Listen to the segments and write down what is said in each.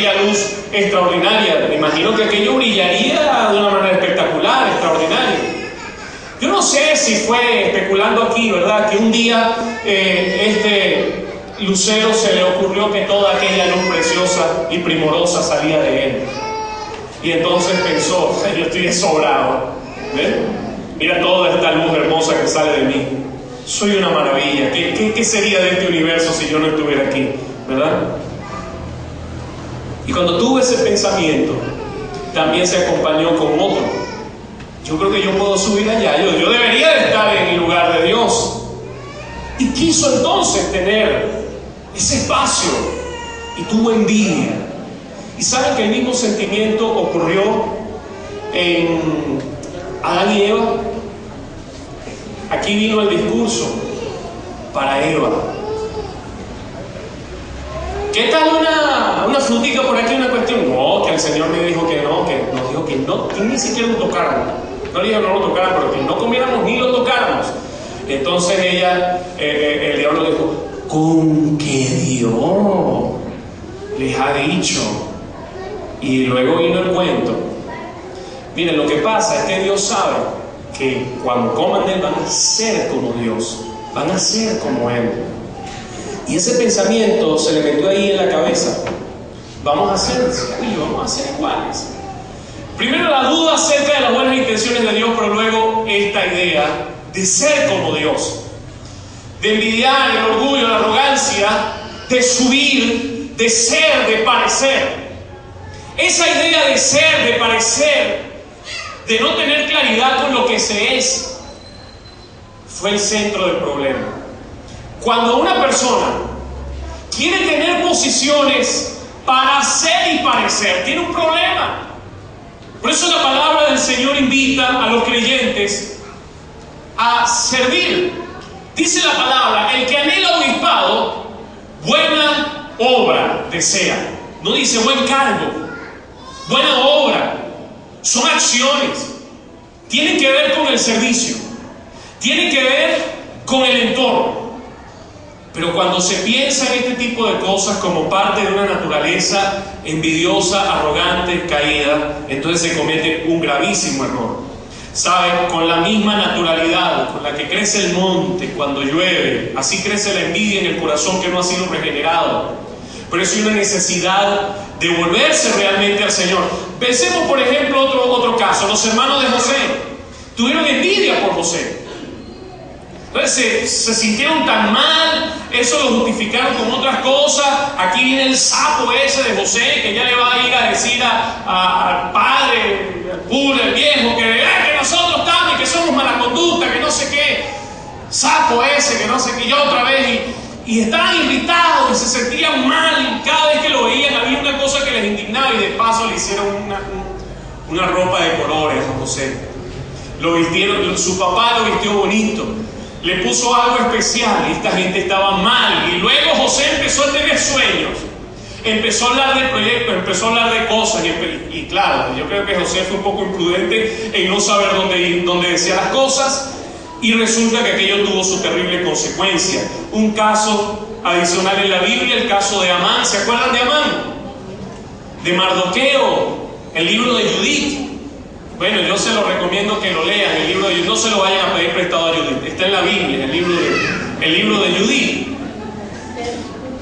aquella luz extraordinaria. Me imagino que aquello brillaría de una manera espectacular, extraordinaria. Yo no sé si fue especulando aquí, ¿verdad?, que un día este lucero se le ocurrió que toda aquella luz preciosa y primorosa salía de él. Y entonces pensó, yo estoy sobrado, ¿ves? Mira toda esta luz hermosa que sale de mí. Soy una maravilla. ¿Qué sería de este universo si yo no estuviera aquí? ¿Verdad? Y cuando tuve ese pensamiento, también se acompañó con otro. Yo creo que yo puedo subir allá. Yo debería de estar en el lugar de Dios. Y quiso entonces tener ese espacio. Y tuvo envidia. Y saben que el mismo sentimiento ocurrió en Adán y Eva. Aquí vino el discurso para Eva. ¿Qué tal una frutica por aquí, una cuestión? No, que el Señor me dijo que no, que nos dijo que no, que ni siquiera lo tocáramos. No le dijo que no lo tocaran, pero que no comiéramos ni lo tocáramos. Entonces el diablo dijo, ¿con qué Dios les ha dicho? Y luego vino el cuento. Miren, lo que pasa es que Dios sabe que cuando coman de él van a ser como Dios, van a ser como Él. Y ese pensamiento se le metió ahí en la cabeza. Vamos a ser iguales. Primero la duda acerca de las buenas intenciones de Dios, pero luego esta idea de ser como Dios, de envidiar el orgullo, la arrogancia, de subir, de ser, de parecer. Esa idea de ser, de parecer, de no tener claridad con lo que se es, fue el centro del problema. Cuando una persona quiere tener posiciones para ser y parecer, tiene un problema. Por eso la palabra del Señor invita a los creyentes a servir. Dice la palabra, el que anhela obispado, buena obra desea. No dice buen cargo, buena obra. Son acciones. Tienen que ver con el servicio. Tienen que ver con el entorno. Pero cuando se piensa en este tipo de cosas como parte de una naturaleza envidiosa, arrogante, caída, entonces se comete un gravísimo error. ¿Saben? Con la misma naturalidad con la que crece el monte cuando llueve, así crece la envidia en el corazón que no ha sido regenerado. Pero es una necesidad de volverse realmente al Señor. Pensemos, por ejemplo, otro caso. Los hermanos de José tuvieron envidia por José. Entonces se sintieron tan mal, eso lo justificaron con otras cosas. Aquí viene el sapo ese de José, que ya le va a ir a decir al padre, al cura, al viejo, que nosotros también, que somos mala conducta, que no sé qué. Sapo ese, que no sé qué, yo otra vez. Y estaban irritados y se sentían mal. Y cada vez que lo veían había una cosa que les indignaba. Y de paso le hicieron una ropa de colores a José. Lo vistieron, su papá lo vistió bonito. Le puso algo especial y esta gente estaba mal. Y luego José empezó a tener sueños. Empezó a hablar de proyectos, empezó a hablar de cosas. Y claro, yo creo que José fue un poco imprudente en no saber dónde decía las cosas. Y resulta que aquello tuvo su terrible consecuencia. Un caso adicional en la Biblia, el caso de Amán. ¿Se acuerdan de Amán? De Mardoqueo, el libro de Judith. Bueno, yo se lo recomiendo que lo lean, el libro de Judith. No se lo vayan a pedir prestado a Judith. Está en la Biblia, el libro de Judith.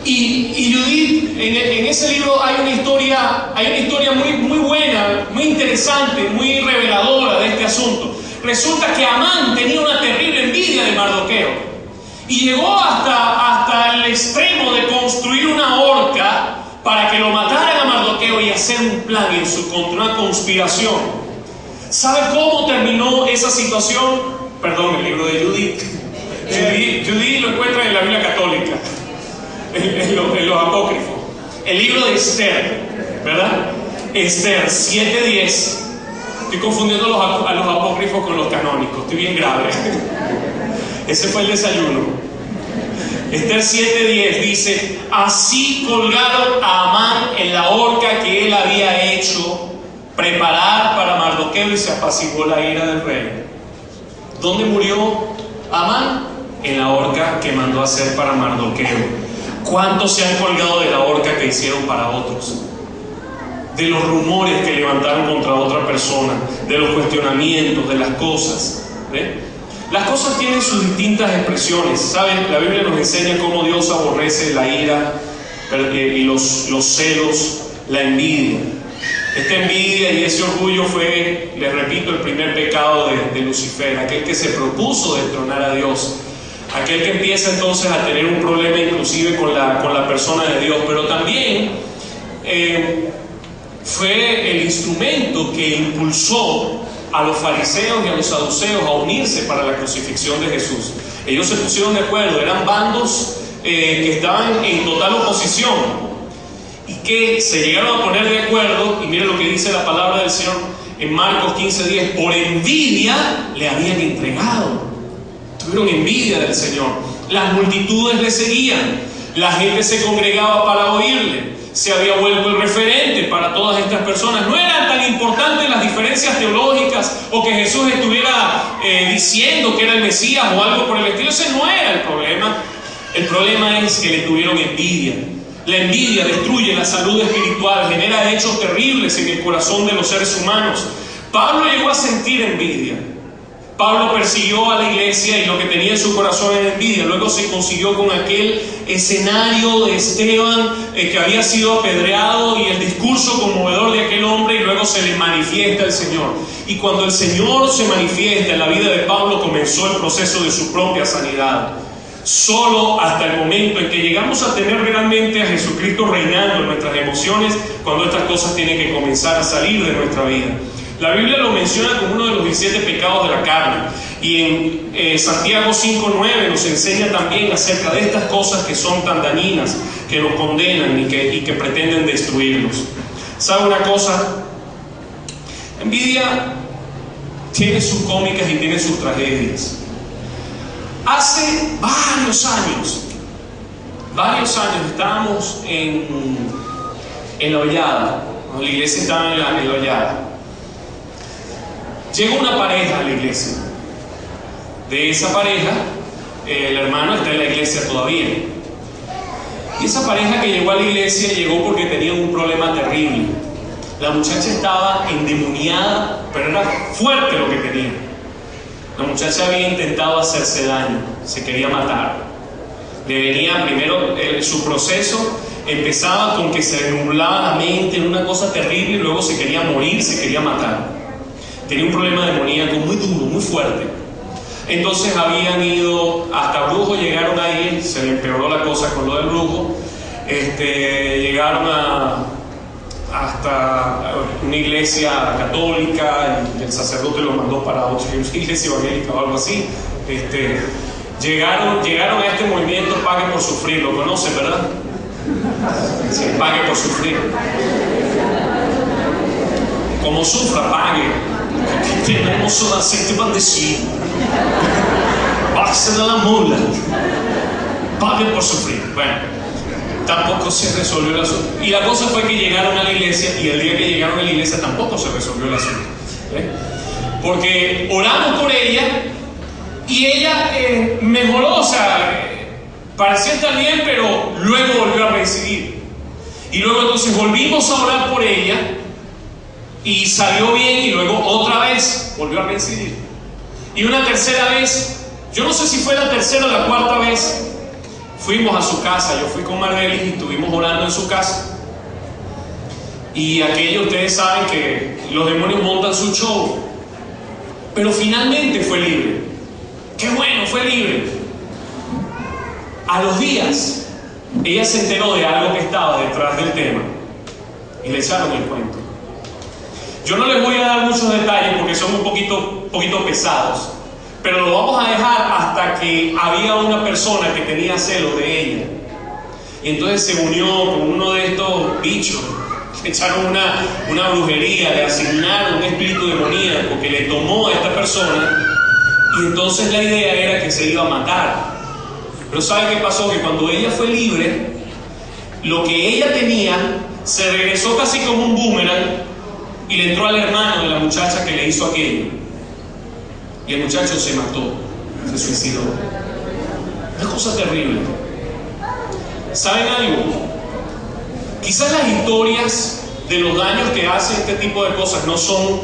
Y Judith, en ese libro hay una historia muy buena, muy interesante, muy reveladora de este asunto. Resulta que Amán tenía una terrible envidia de Mardoqueo y llegó hasta el extremo de construir una horca para que lo mataran a Mardoqueo y hacer un plan en su contra, una conspiración. ¿Sabe cómo terminó esa situación? Perdón, el libro de Judith. Judith lo encuentran en la Biblia católica, en los apócrifos. El libro de Esther, ¿verdad? Esther 7:10. Estoy confundiendo a los apócrifos con los canónicos. Estoy bien grave. Ese fue el desayuno. Esther 7:10 dice: así colgaron a Amán en la horca que él había hecho preparar para Mardoqueo y se apaciguó la ira del rey. ¿Dónde murió Amán? En la horca que mandó hacer para Mardoqueo. ¿Cuántos se han colgado de la horca que hicieron para otros? de los rumores que levantaron contra otra persona, de los cuestionamientos, de las cosas. Las cosas tienen sus distintas expresiones, ¿saben? La Biblia nos enseña cómo Dios aborrece la ira y los celos, la envidia. Esta envidia y ese orgullo fue, les repito, el primer pecado de Lucifer, aquel que se propuso destronar a Dios, aquel que empieza entonces a tener un problema inclusive con la persona de Dios, pero también fue el instrumento que impulsó a los fariseos y a los saduceos a unirse para la crucifixión de Jesús. Ellos se pusieron de acuerdo, eran bandos que estaban en total oposición y que se llegaron a poner de acuerdo, y miren lo que dice la palabra del Señor en Marcos 15:10, por envidia le habían entregado. Tuvieron envidia del Señor. Las multitudes le seguían, la gente se congregaba para oírle, se había vuelto el referente para todas estas personas. No eran tan importantes las diferencias teológicas o que Jesús estuviera diciendo que era el Mesías o algo por el estilo. Ese no era el problema. El problema es que le tuvieron envidia. La envidia destruye la salud espiritual, genera hechos terribles en el corazón de los seres humanos. Pablo llegó a sentir envidia. Pablo persiguió a la iglesia y lo que tenía en su corazón era envidia. Luego se consiguió con aquel escenario de Esteban que había sido apedreado y el discurso conmovedor de aquel hombre, y luego se le manifiesta el Señor. Y cuando el Señor se manifiesta en la vida de Pablo, comenzó el proceso de su propia sanidad. Solo hasta el momento en que llegamos a tener realmente a Jesucristo reinando en nuestras emociones, cuando estas cosas tienen que comenzar a salir de nuestra vida. La Biblia lo menciona como uno de los 17 pecados de la carne, y en Santiago 5:9 nos enseña también acerca de estas cosas que son tan dañinas, que nos condenan y que pretenden destruirnos. ¿Sabe una cosa? Envidia tiene sus cómicas y tiene sus tragedias. Hace varios años estábamos en La Hollada, la iglesia estaba en La Hollada. Llegó una pareja a la iglesia. De esa pareja, el hermano está en la iglesia todavía. Y esa pareja que llegó a la iglesia llegó porque tenía un problema terrible. La muchacha estaba endemoniada, pero era fuerte lo que tenía. La muchacha había intentado hacerse daño, se quería matar. Le venía primero su proceso, empezaba con que se le nublaba la mente en una cosa terrible, y luego se quería morir, se quería matar. Tenía un problema demoníaco muy duro, muy fuerte. Entonces habían ido hasta brujos, llegaron ahí, se le empeoró la cosa con lo del brujo. Llegaron hasta una iglesia católica, y el sacerdote lo mandó para otra iglesia evangélica o algo así. Llegaron a este movimiento Pague por Sufrir. ¿Lo conocen, verdad? Sí, Pague por Sufrir. Como sufra, pague. Que tenemos un aceite bendecido. Bájese de la mula. Pague por sufrir. Bueno, tampoco se resolvió el asunto. Y la cosa fue que llegaron a la iglesia, y el día que llegaron a la iglesia tampoco se resolvió el asunto. Porque oramos por ella y ella mejoró, o sea, parecía estar bien, pero luego volvió a reincidir. Y luego entonces volvimos a orar por ella y salió bien, y luego otra vez volvió a reincidir. Y una tercera vez, yo no sé si fue la tercera o la cuarta vez, fuimos a su casa. Yo fui con Mardelis y estuvimos orando en su casa. Y aquello, ustedes saben que los demonios montan su show. Pero finalmente fue libre. ¡Qué bueno! Fue libre. A los días, ella se enteró de algo que estaba detrás del tema y le echaron el cuento. Yo no les voy a dar muchos detalles porque son un poquito pesados, pero lo vamos a dejar hasta que había una persona que tenía celos de ella, y entonces se unió con uno de estos bichos, echaron una brujería, le asignaron un espíritu demoníaco que le tomó a esta persona, y entonces la idea era que se iba a matar. Pero ¿sabe qué pasó? Que cuando ella fue libre, lo que ella tenía se regresó casi como un boomerang y le entró al hermano de la muchacha que le hizo aquello. Y el muchacho se mató, se suicidó. Una cosa terrible. ¿Saben algo? Quizás las historias de los daños que hacen este tipo de cosas no son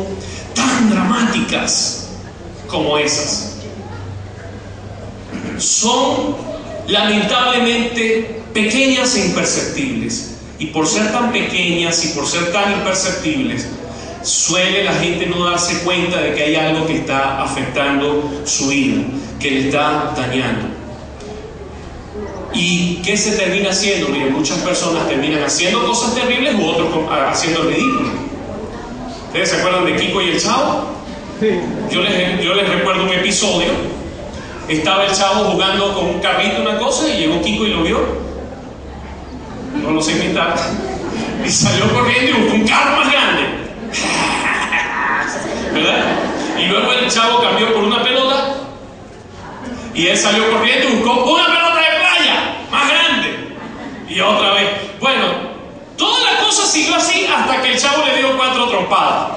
tan dramáticas como esas. Son lamentablemente pequeñas e imperceptibles. Y por ser tan pequeñas y por ser tan imperceptibles, suele la gente no darse cuenta de que hay algo que está afectando su vida, que le está dañando. ¿Y qué se termina haciendo? Miren, muchas personas terminan haciendo cosas terribles u otros haciendo el ridículo. ¿Ustedes se acuerdan de Kiko y el Chavo? Sí. Yo les recuerdo un episodio. Estaba el Chavo jugando con un carrito, una cosa, y llegó Kiko y lo vio. No lo sé imitar. Y salió corriendo y buscó un carro más grande. ¿Verdad? Y luego el Chavo cambió por una pelota. Y él salió corriendo y buscó una pelota de playa más grande. Y otra vez. Bueno, toda la cosa siguió así hasta que el Chavo le dio 4 trompadas.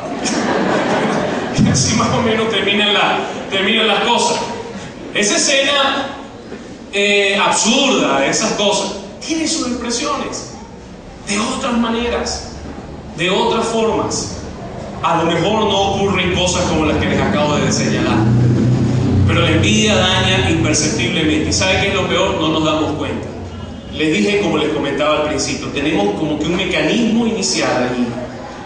Y así más o menos terminan las cosas. Esa escena absurda, esas cosas, tiene sus expresiones de otras maneras, de otras formas. A lo mejor no ocurren cosas como las que les acabo de señalar, pero la envidia daña imperceptiblemente. ¿Y sabe qué es lo peor? No nos damos cuenta. Les dije, como les comentaba al principio, tenemos como que un mecanismo inicial allí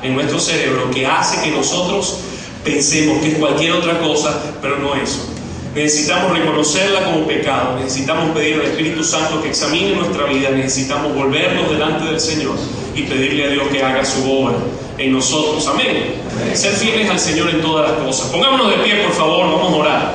en nuestro cerebro que hace que nosotros pensemos que es cualquier otra cosa, pero no eso. Necesitamos reconocerla como pecado, necesitamos pedir al Espíritu Santo que examine nuestra vida, necesitamos volvernos delante del Señor y pedirle a Dios que haga su obra en nosotros. Amén. Ser fieles al Señor en todas las cosas. Pongámonos de pie, por favor, vamos a orar.